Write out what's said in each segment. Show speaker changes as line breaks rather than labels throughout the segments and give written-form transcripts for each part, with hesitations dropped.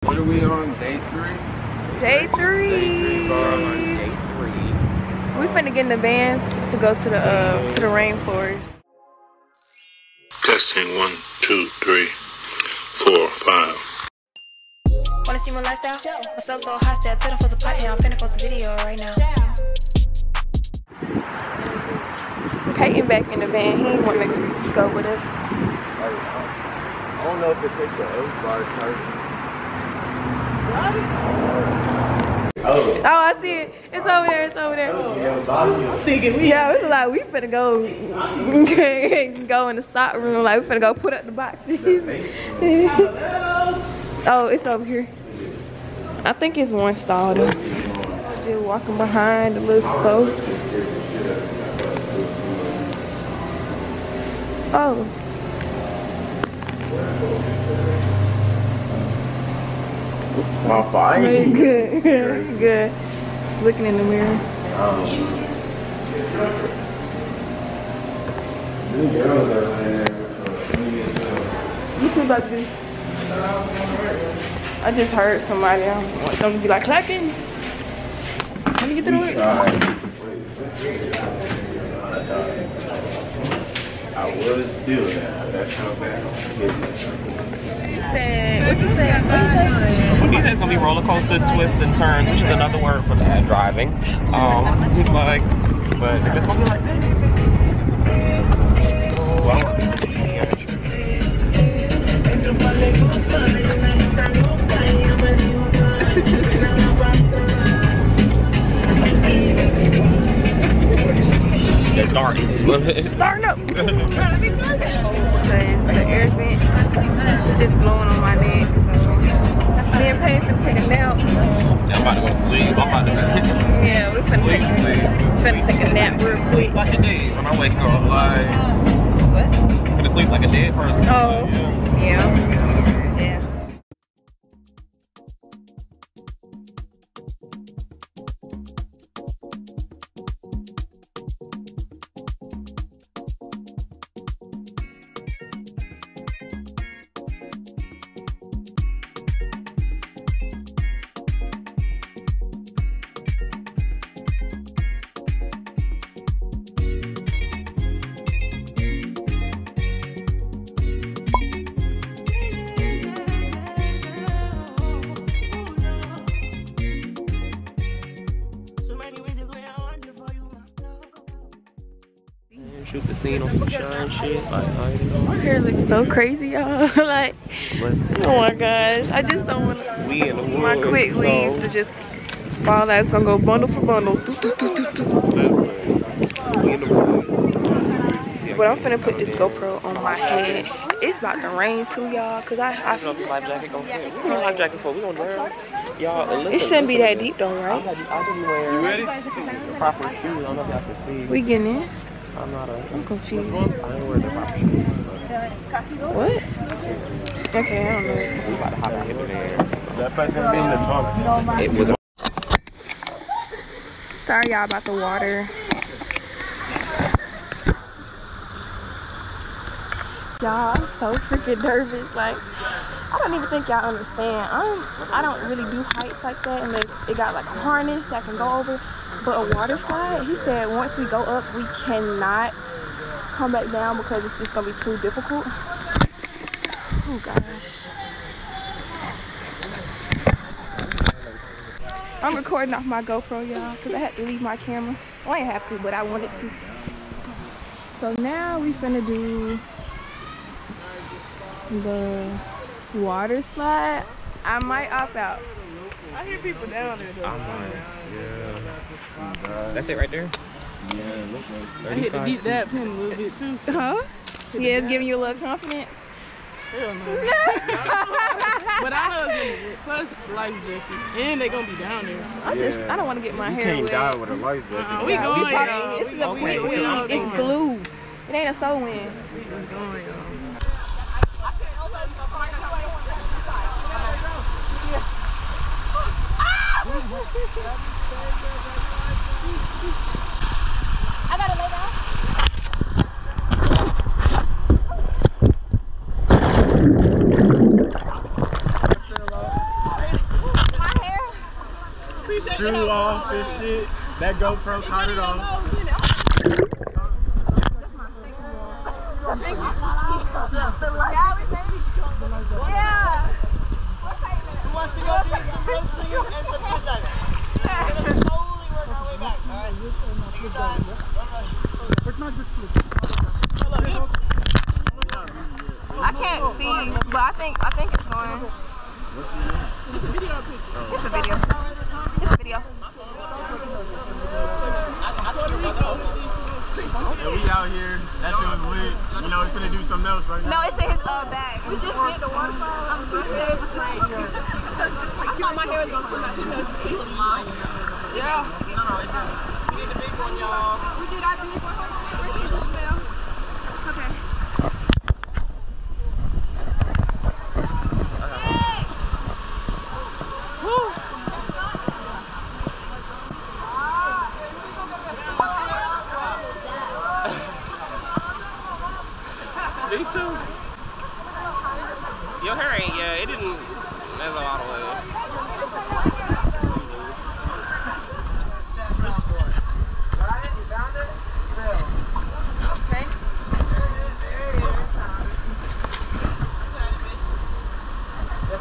What are we on? Day 3?
Day 3.
Day 3.
We finna get in the vans to go to the rainforest.
Testing 1, 2, 3, 4, 5.
Wanna see my lifestyle? What's up, so hostile? Tell them for some party. I'm finna post a video right now. Peyton back in the van. He ain't wanna go with us.
I don't know if it takes the bar charge.
Oh, I see it. It's over there. It's over there. Yeah, it's like we finna go go in the stock room. Like we finna go put up the boxes. Oh, it's over here. I think it's one stall though. Just walking behind the little stove. Oh.
My fine.
Good. Good. Just looking in the mirror. You too, baby. I just heard somebody. I want them to be like clapping. Let me get through it.
I was still that. That's how bad.
What you said? What you say?
He said it's gonna be roller coaster twists and turns, which is another word for that driving. Like, but if it's gonna be like that, well, they're starting.
Starting up. The air vent is just blowing on my neck, so me and Payne finna take a nap.
Yeah, I'm about to go to sleep. I'm about to
Yeah, we finna take a nap real quick.
sleep like a dead when I wake up. Like,
What?
finna sleep like a dead person.
Oh,
Like, yeah.
yeah.
Shoot the scene on some shine shit. Like, you know.
My hair looks so crazy, y'all. Like, oh my gosh. I just don't want
We in the woods,
my quick weave to just fall out. It's gonna go bundle for bundle.
We in the woods.
But I'm finna put this GoPro on my head. It's about to rain too, y'all. Cause I
don't know if this life jacket gonna fit. We don't life jacket for. We gonna wear it. Y'all, listen,
it shouldn't be that deep though, right?
I'll be wearing the proper shoes. I don't know if y'all can see.
We getting in?
I'm
confused.
I ain't wearing the proper shoes.
What? Okay, I don't know.
We about to hop in there.
That place gonna be in the trunk.
It was.
Sorry, y'all, about the water. Y'all, I'm so freaking nervous. Like, I don't even think y'all understand. I don't really do heights like that unless it got like a harness that can go over. But a water slide, he said once we go up, we cannot come back down because it's just gonna be too difficult. Oh gosh. I'm recording off my GoPro, y'all, because I had to leave my camera. Well, I didn't have to, but I wanted to. So now we finna do the water slide. I might opt out. I hear people down there though.
Yeah. That's it right there?
Yeah, listen.
I hit to beat that pin a little bit too. So.
Huh? Yeah, it's giving you a little confidence.
Hell no. But I know it's gonna get plus life jacket. And they gonna be down there.
I don't want to get my hair
You
wet.
can't die with a life jacket.
We going, y'all.
This is a quick weave. It's glue. It ain't a sew-in.
We going, y'all.
I gotta lay down.
shoe off and shit. That GoPro caught it off.
Yeah.
Who wants to go do some rope swinging and some pit diving? We're gonna slowly work our way back. Alright. Take your time.
But not this flip.
I can't see, but I think it's going.
It's a video or picture?
It's a video. It's a video.
And we out here. That shit was lit. You know, we're finna do something else right now.
No, it's in his bag. We just did the waterfall. I'm just saying. I thought my hair was gonna come out the nose. Yeah.
We did the big one, y'all.
We did our big one. First, we just fell. Okay.
Me too. Your hair ain't, it didn't, there's a lot of way.
Okay.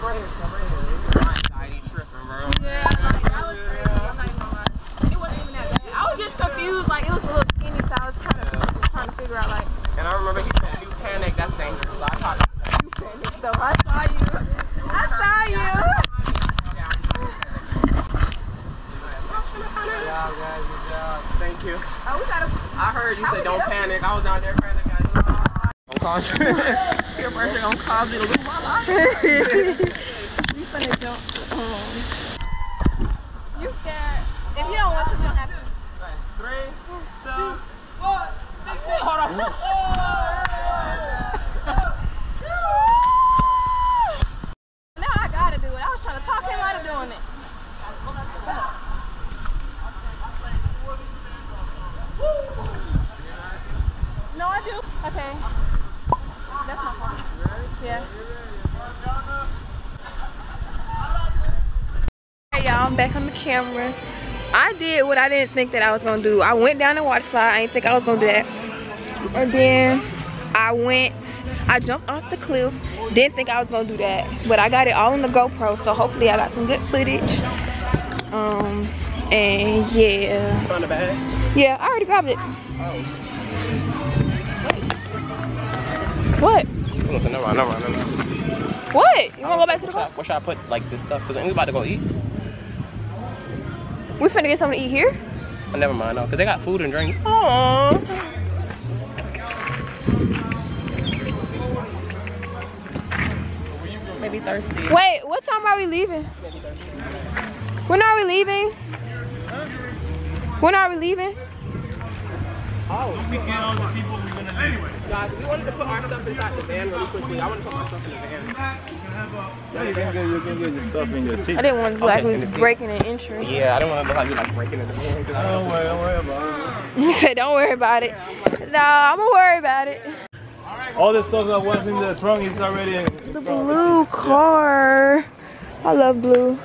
My anxiety tripping, bro.
Yeah, like, that was crazy. I'm not even gonna lie. It wasn't even that bad. I was just confused. Like, it was a little skinny, so I was kind of trying to figure out, like,
And I remember he said, you panic, that's dangerous. So I thought,
you panicked though. I saw you. I saw you.
good job, guys, good job. Thank you.
Oh, we gotta.
I heard you say don't panic. I was down there panicking. Don't cause peer pressure don't cause me to lose my life.
We finna jump. You scared? If you don't want to, you don't have to.
3, 2, 1. Hold on.
Now I gotta do it. I was trying to talk him out of doing it. No, I do. Okay. That's my fault. Yeah. Hey y'all, I'm back on the camera. I did what I didn't think that I was gonna do. I went down the water slide. I didn't think I was gonna do that. And then I jumped off the cliff. Didn't think I was gonna do that. But I got it all on the GoPro, so hopefully I got some good footage. And yeah.
Found the bag?
Yeah, I already grabbed it.
Oh.
What?
Listen, never mind.
What? You wanna go back to the car?
Where should I put like this stuff? Because I'm about to go eat.
We finna get something to eat here?
Oh, never mind, no, because they got food and drinks. Aww. Maybe thirsty.
Wait, what time are we leaving? When are we leaving? When are we leaving?
Oh. We get all the people we're gonna anyway. Guys, we wanted to put our stuff inside the van really quickly. I want to put my stuff in the van.
Yeah, you can get your stuff in your seat.
I didn't want to look like
Okay,
we
in
was
the seat.
breaking and entering.
Yeah, I don't want to look like you like breaking in the van.
Don't worry about it.
You said don't worry about it. No, I'm gonna worry about it.
All the stuff that was in the trunk is already in
The blue car. I love blue.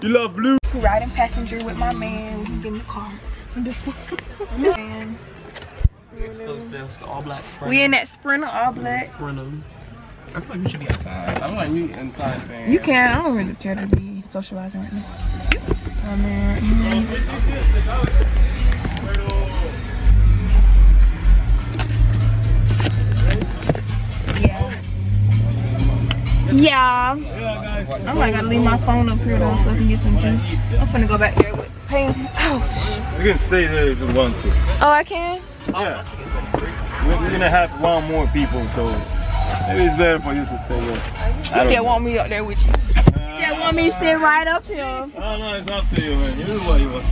You love blue?
Riding passenger with my man. We can get in the car. Man.
Exclusive, the all black Sprinter.
We in that Sprinter all black.
Sprinter. I feel like we should be outside. I feel like we inside, fan.
You can. I don't really care to be socializing right now. Oh man. Yeah. I might gotta leave my phone up here though so I can get some juice. I'm finna go back there with pain. Ouch.
You can stay there if you want to.
Oh, I can?
Yeah. We're gonna have one more people, so maybe it's better for you to stay there.
You just want me up there with you. You just want me to sit right up here.
Oh no, it's up to you, man. You do what you want.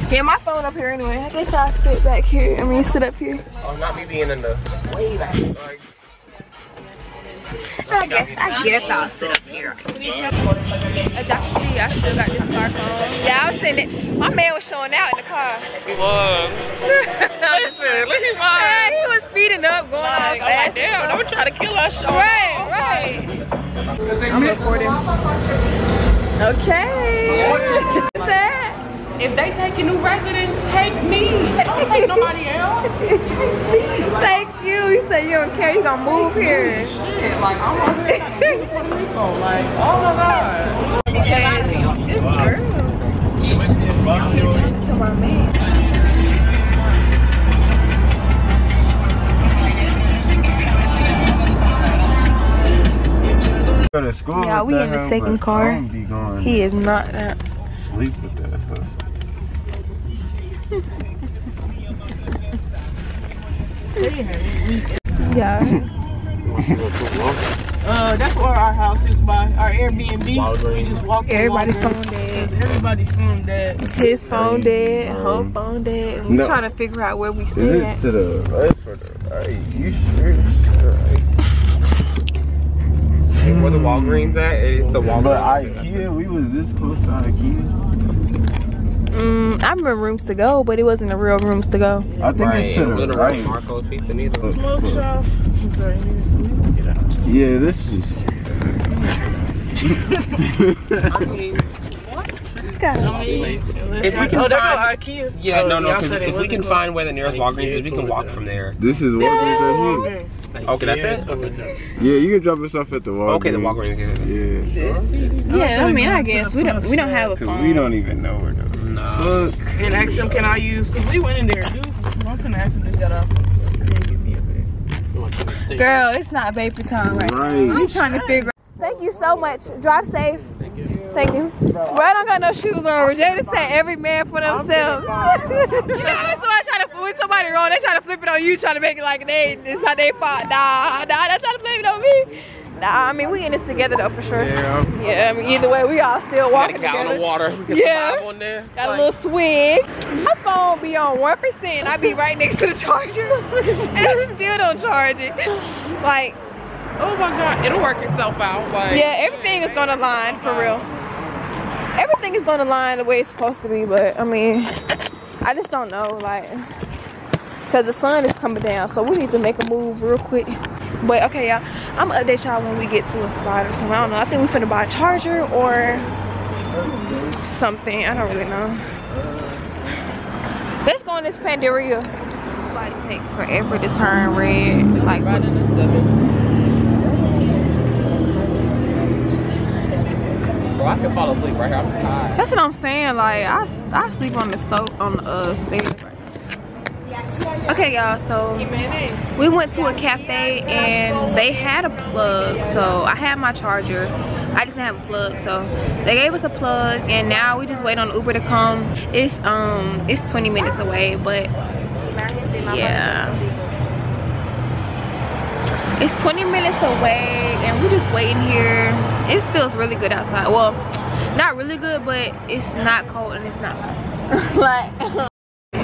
Get my phone up here anyway. I guess I'll sit back here. I mean, sit up here.
Oh, not me being in the way back. Like,
I guess I'll sit up here. As y'all can see, I still got this scarf on. Yeah, I was sitting it. My man was showing out in the car.
he was. Listen, look at mine.
Man, he was speeding up, going all
I'm like,
fast.
damn, don't try to kill us.
Right. I'm recording. Okay. What's that?
If they take a new residents, take me. Don't take nobody else.
Take you. He said you don't care. You gonna move here.
Shit, like I'm over here trying to move to Puerto Rico. Like, oh my god.
This girl. To my man.
Go to school.
Yeah, we in the second car. He is not that.
Sleep with that stuff.
Yeah.
That's where our house is by our Airbnb. We just walk.
Everybody's phone dead.
Everybody's phone dead.
His phone dead. Her phone dead. And we trying to figure out where we stay at.
Is it to the left or the right? You sure it's to the right?
Where the Walgreens at? It's the Walgreens.
But IKEA, we was this close to IKEA.
I remember rooms to go, but it wasn't the real rooms to go.
I think it's to the right.
Marco's Pizza neither.
Smoke shop.
Yeah, this is.
I mean,
If we can find IKEA.
yeah, no, because if we can find where the nearest Walgreens is, we can walk from there.
This is Walgreens right here.
Okay, that's it? Okay.
Yeah, you can drop us off at the Walgreens.
Okay, the Walgreens.
Yeah.
Yeah, I mean, I guess we don't have a
Cause
phone.
we don't even know where the fuck.
And ask them, can I use? Because we went in there, dude. I'm finna ask them, just got off.
Girl, it's not baby time right now. I'm trying to figure out. Thank you so much. Drive safe. Thank you. Bro, I don't got no shoes on. Jada said every man for themselves. You know, when somebody wrong, they try to flip it on you, trying to make it like it's not their fault. Nah, they're trying to flip it on me. Nah, I mean, we in this together though, for sure. Yeah, I mean, either way, we all still walking together.
Got a gallon of water. We can survive on there.
Got a little swig. My phone be on 1%. I be right next to the charger. And I still don't charge it. Like,
Oh my god, it'll work itself out. Like,
yeah, everything is gonna line for real. Everything is gonna line the way it's supposed to be, but I mean, I just don't know, like, because the sun is coming down, so we need to make a move real quick. But okay, y'all, I'm gonna update y'all when we get to a spot or something. I don't know. I think we're finna buy a charger or something. I don't really know. Let's go in this Pandaria. This light takes forever to turn red. Like,
right in the 7.
Bro, I can fall asleep right here. I'm tired.
that's what I'm saying. Like, I sleep on the stairs right. Okay, y'all, so we went to a cafe and they had a plug, so I had my charger. I just didn't have a plug, so they gave us a plug, and now we just wait on Uber to come. It's 20 minutes away, but yeah, it's 20 minutes away, and we're just waiting here. It feels really good outside. Well, not really good, but it's not cold and it's not hot. Like,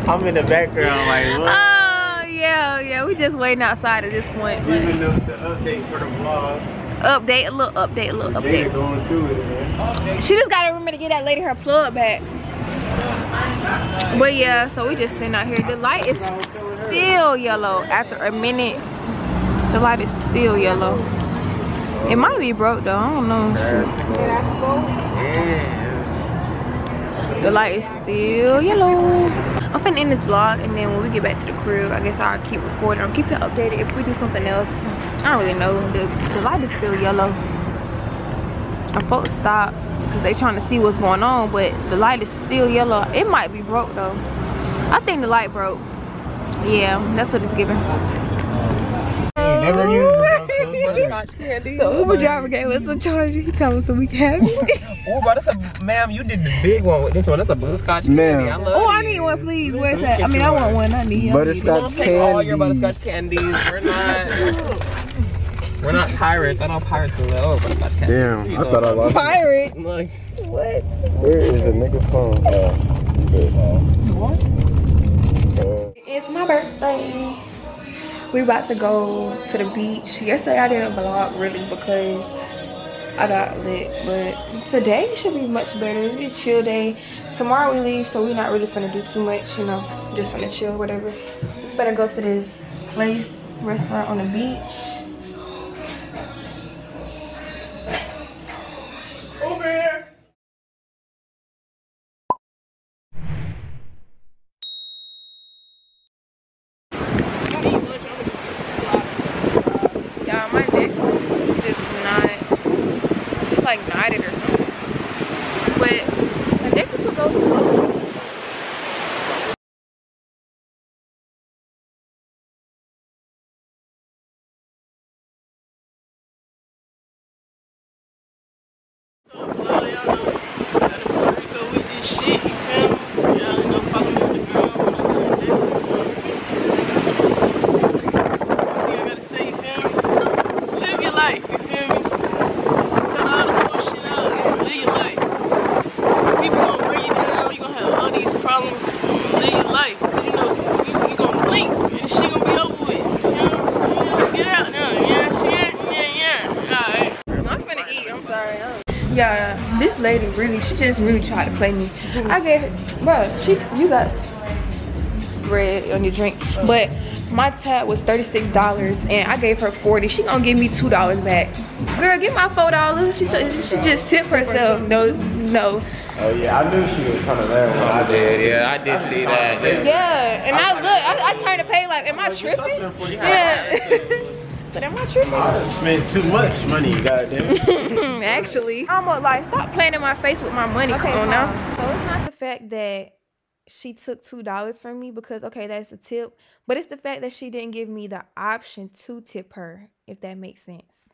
I'm in the background, like, what?
oh yeah, we just waiting outside at this point.
Even the update for the vlog.
A little update.
They're going through it, man.
She just gotta remember to get that lady her plug back. But yeah, so we just sitting out here. The light is still yellow after a minute. The light is still yellow. It might be broke though, I don't know. The light is still yellow. I'm finna end this vlog, and then when we get back to the crib, I guess I'll keep recording. I'll keep it updated if we do something else. I don't really know. The light is still yellow. I'm supposed to stop because they trying to see what's going on, but the light is still yellow. It might be broke though. I think the light broke. Yeah, that's what it's giving.
Never used
The Uber driver gave us a charger. He told us so we can have it.
Oh, bro, that's a, ma'am, you did the big one with this one. That's a butterscotch candy. I love
Oh, I need one, please. Where's that? I mean, I want one. I need
butterscotch
Take all your
candy.
butterscotch candies. We're not pirates. I know pirates love butterscotch candy.
Damn, I thought I lost it.
pirate.
Like,
What?
Where is the nigga phone?
It's my birthday. We about to go to the beach. Yesterday I didn't vlog really because I got lit, but today should be much better. It's a chill day. Tomorrow we leave, so we're not really finna do too much, you know, just finna chill, whatever. We're finna go to this restaurant on the beach. like knotted or something. But the necklace will go so cute. Yeah, this lady really, she just really tried to play me. I gave her, bro, you got bread on your drink, but my tab was $36 and I gave her $40. She gonna give me $2 back. Girl, give my $4. She just tipped herself. No.
Oh yeah, I knew she was trying to learn what I did.
Yeah, I did see that.
Yeah, and I turned to pay like, am I tripping? Yeah. But am I tripping?
I spent too much money, goddamn.
Actually, I'm like, stop playing in my face with my money. Okay, come on now. So it's not the fact that she took $2 from me because, okay, that's the tip. But it's the fact that she didn't give me the option to tip her, if that makes sense.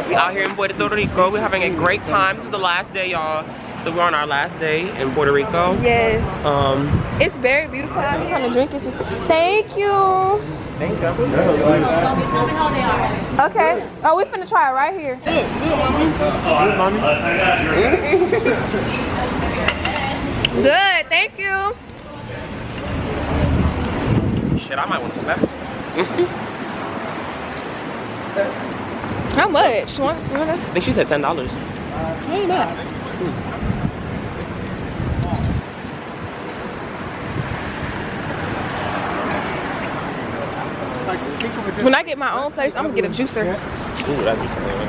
We out here in Puerto Rico. We're having a great time. This is the last day, y'all. So we're on our last day in Puerto Rico.
Yes. It's very beautiful. I'm trying to drink this. Thank you.
Thank you.
Okay. Oh, we finna try it right here. Good. Thank you.
Shit, I might want to come back.
How much? You want
I think she said $10.
ain't bad. When I get my own place, I'm gonna get a juicer.
Ooh, that'd be something.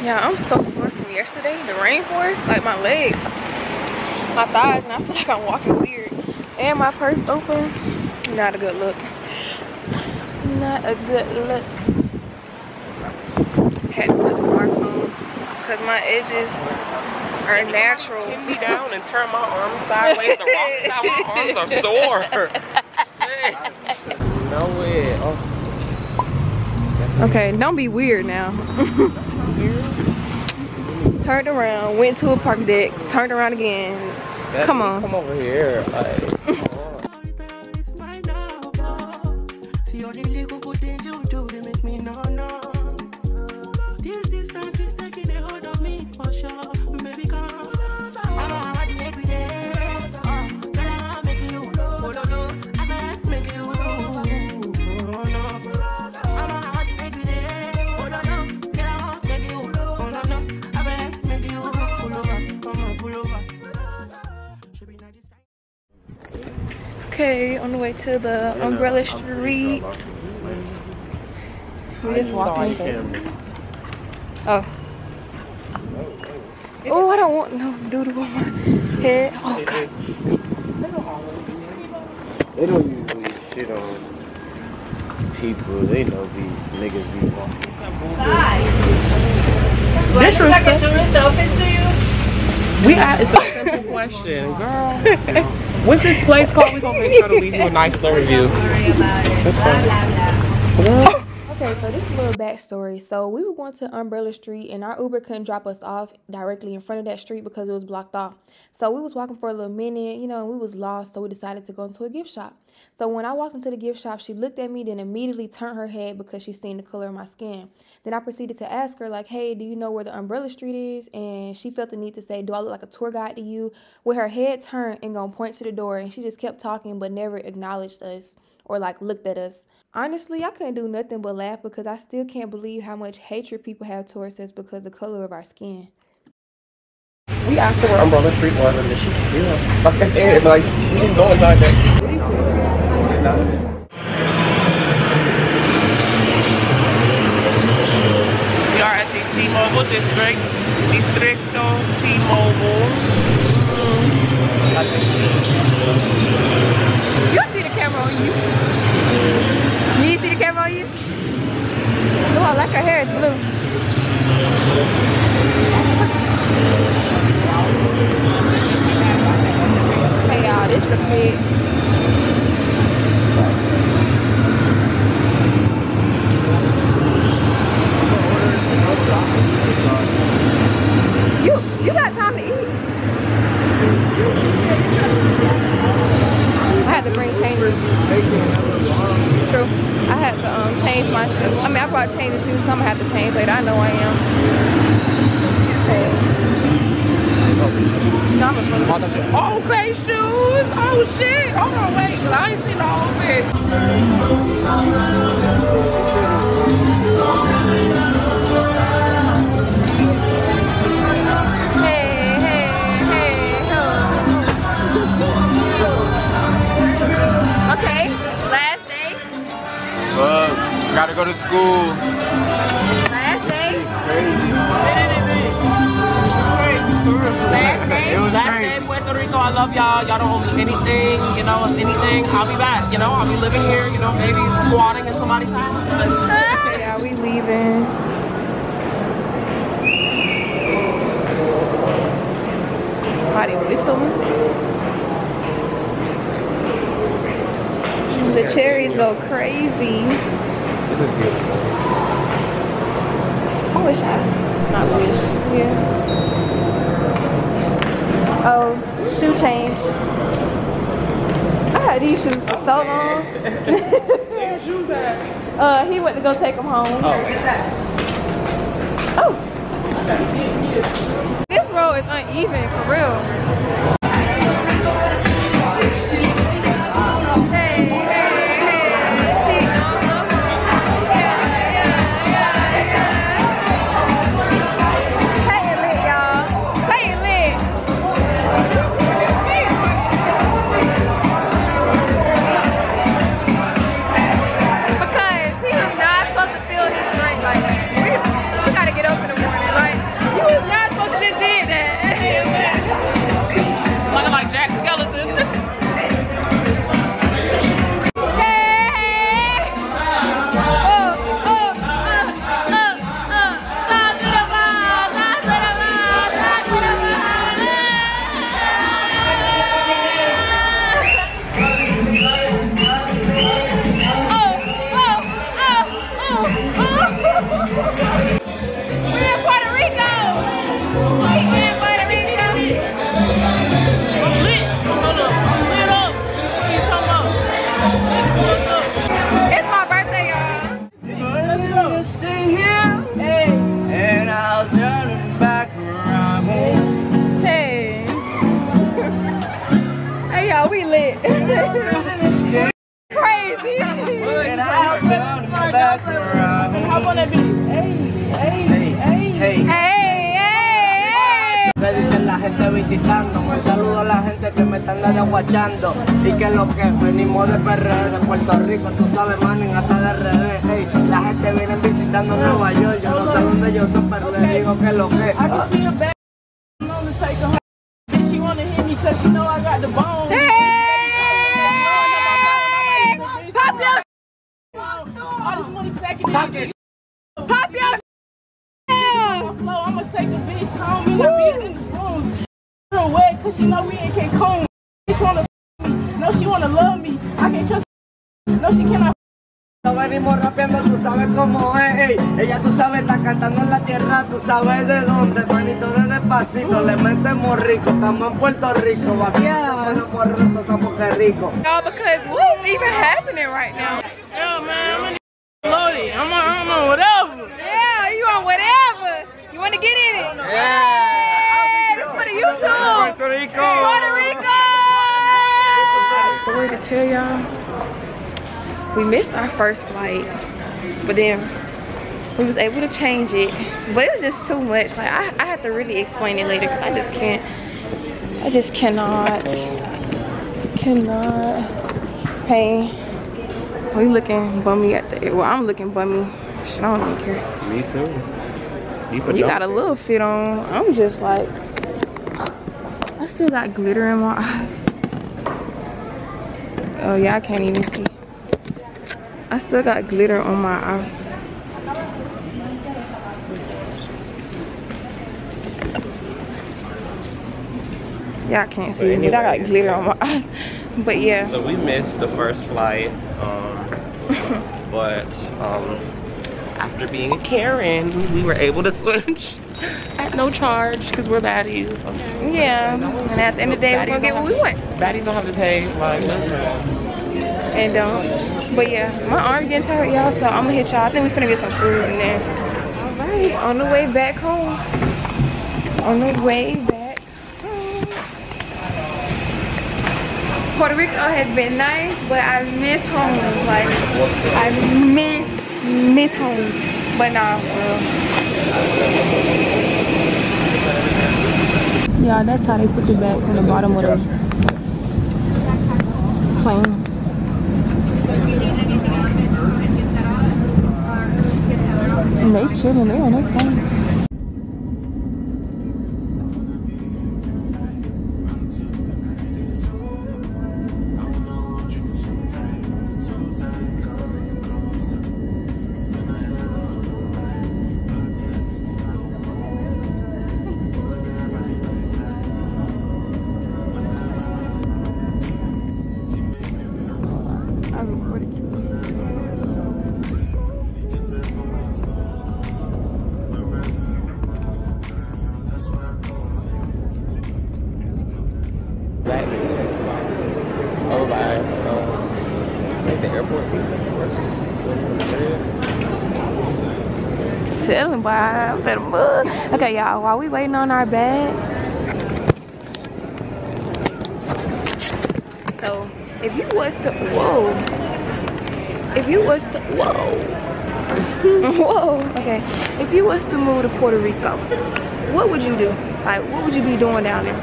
Yeah, I'm so sore from yesterday. The rainforest, like my legs, my thighs, and I feel like I'm walking weird. And my purse open. Not a good look. Not a good look. Had to put the scarf on because my edges are natural.
Pin me down and turn my arms sideways the wrong side. My arms are sore. No way. Oh.
Okay, don't be weird now. Turned around, went to a park deck, turned around again. Come on.
Come over here.
Okay, on the way to the umbrella street. We just walking. Oh. Oh, I don't want no doodle on my head. Oh God.
They don't usually shit on people. They know these niggas be walking.
This like a tourist office to you?
It's a simple question, girl. What's this place called? We're gonna make sure to leave you a nice little review. That's fine.
Okay, so this is a little backstory. So we were going to Umbrella Street and our Uber couldn't drop us off directly in front of that street because it was blocked off. So we was walking for a little minute, you know, and we was lost, so we decided to go into a gift shop. So when I walked into the gift shop, she looked at me, then immediately turned her head because she seen the color of my skin. Then I proceeded to ask her, like, hey, do you know where the Umbrella Street is? And she felt the need to say, do I look like a tour guide to you? With her head turned and gonna point to the door, and she just kept talking but never acknowledged us or like looked at us. Honestly, I couldn't do nothing but laugh because I still can't believe how much hatred people have towards us because of the color of our skin.
We asked her where Umbrella Street was, and she, you know, like I said, like, we didn't go inside there. We are at the T-Mobile district, Distrito T-Mobile.
You see the camera on you. You see the camera Her hair is blue. Hey y'all, this the fit. You got time to eat. I had to bring change. True. I had to change my shoes. I mean, I brought change of shoes. I'm gonna have to change later. I know I am. Oh, okay, shoes. Oh shit. Hold on, wait. I ain't seen the whole bit. Okay, last day.
Gotta go to school.
Last day.
Crazy.
Last day.
It was last day in Puerto Rico. I love y'all. Y'all don't owe me anything. You know, if anything, I'll be back. You know, I'll be living here. You know, maybe squatting in somebody's house.
Yeah, we leaving. Somebody whistling. The cherries go crazy. I wish not wish. Yeah. Oh, shoe change. I had these shoes for so long. He went to go take them home. Oh. This road is uneven for real. We lit. Crazy. And I'll turn back around. How about that video? Hey.
Le dicen la gente visitando, un saludo a la gente que me están aguachando. Y que lo que venimos de PR, de Puerto Rico, tú sabes, manen, hasta de RD. Hey, la gente viene visitando Nueva York, yo no sé dónde yo soy, pero le digo que lo que.
She wanna hit me cause she know I got the bone.
Hey! Pop your
I just want to second
Pop your
I'ma take the bitch home and I be in the room. Real wet cause she know we in Cancun. Bitch wanna no, she wanna love me. I can't trust no, she cannot.
Venimos rapeando, tú sabes cómo es, ey. Ella tú sabes, está cantando en la tierra, tú sabes de dónde, manito de despacito, le metemos rico, estamos en Puerto Rico, vacilando por rato, estamos que rico.
Y'all, because what's even happening right now?
Yeah, man, I'm loaded. I'm on whatever.
Yeah, you on whatever. You want to get in it?
Yeah.
This for the YouTube.
Puerto Rico.
Puerto Rico. Story to tell y'all. We missed our first flight, but then we was able to change it, but it was just too much. Like I have to really explain it later because I just cannot. Hey, we looking bummy at the, well, I'm looking bummy. Shit, I don't even care.
Me too.
You got a little fit on. I'm just like, I still got glitter in my eye. Oh yeah, I can't even see. I still got glitter on my eye. Y'all can't see me, but I got glitter on my eyes. But yeah.
So we missed the first flight, but after being a Karen, we were able to switch at no charge because we're baddies.
Yeah, and at the end of the day, we're gonna get what we want.
Baddies don't have to pay, like, listen.
And don't. But yeah, my arm getting tired, y'all, so I'm gonna hit y'all. I think we finna get some food in there. All right, on the way back home. On the way back home. Puerto Rico has been nice, but I miss home. Like, I miss home. But nah, yeah, that's how they put the bags on the bottom of the plane. And they chilling there, they fine. Chilling, boy. I'm better move. Okay, y'all, while we waiting on our bags. So, if you was to, okay. If you was to move to Puerto Rico, what would you do? Like, what would you be doing down there?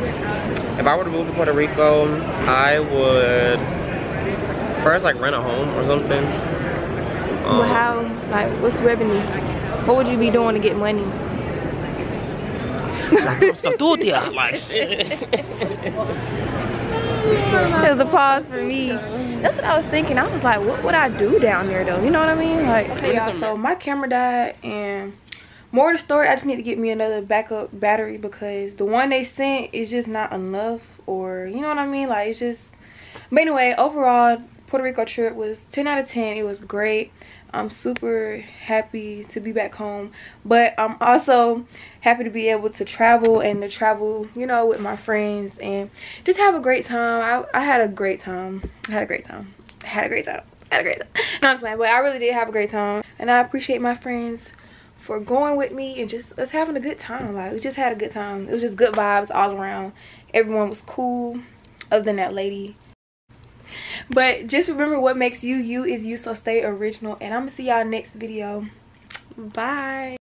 If I were to move to Puerto Rico, I would first, like, rent a home or something.
Well, how, like, what's revenue? What would you be doing to get money?
Like shit.
There's a pause for me. That's what I was thinking. I was like, what would I do down there though? You know what I mean? Like, okay, y'all, so my camera died, and more of the story, I just need to get me another backup battery because the one they sent is just not enough, or you know what I mean? Like, it's just, but anyway, overall, Puerto Rico trip was 10 out of 10. It was great. I'm super happy to be back home, but I'm also happy to be able to travel and to travel, you know, with my friends and just have a great time. I had a great time. No, I'm just playing, but I really did have a great time, and I appreciate my friends for going with me and just us having a good time. Like, we just had a good time. It was just good vibes all around. Everyone was cool, other than that lady. But just remember, what makes you you is you, so stay original, and I'm gonna see y'all next video. Bye.